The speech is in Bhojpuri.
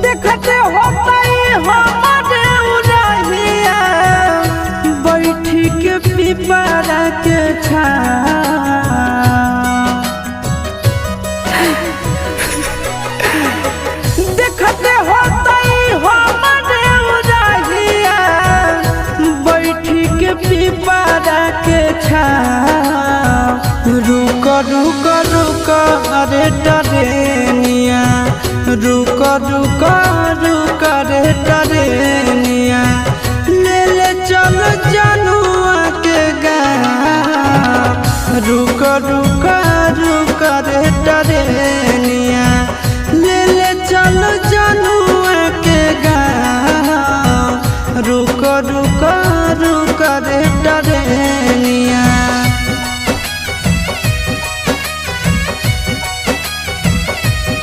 देखते होता हमारे उड़हिया बैठी के पिपरा के देखते होता हमारे उड़हिया बैठी के पिपरा के रुक रुक रुक अरे टरेनिया रुक रुक रुक रे टरेनिया ले ले चल जनुआ के गाँव रुक रुक रुक रे टरेनिया।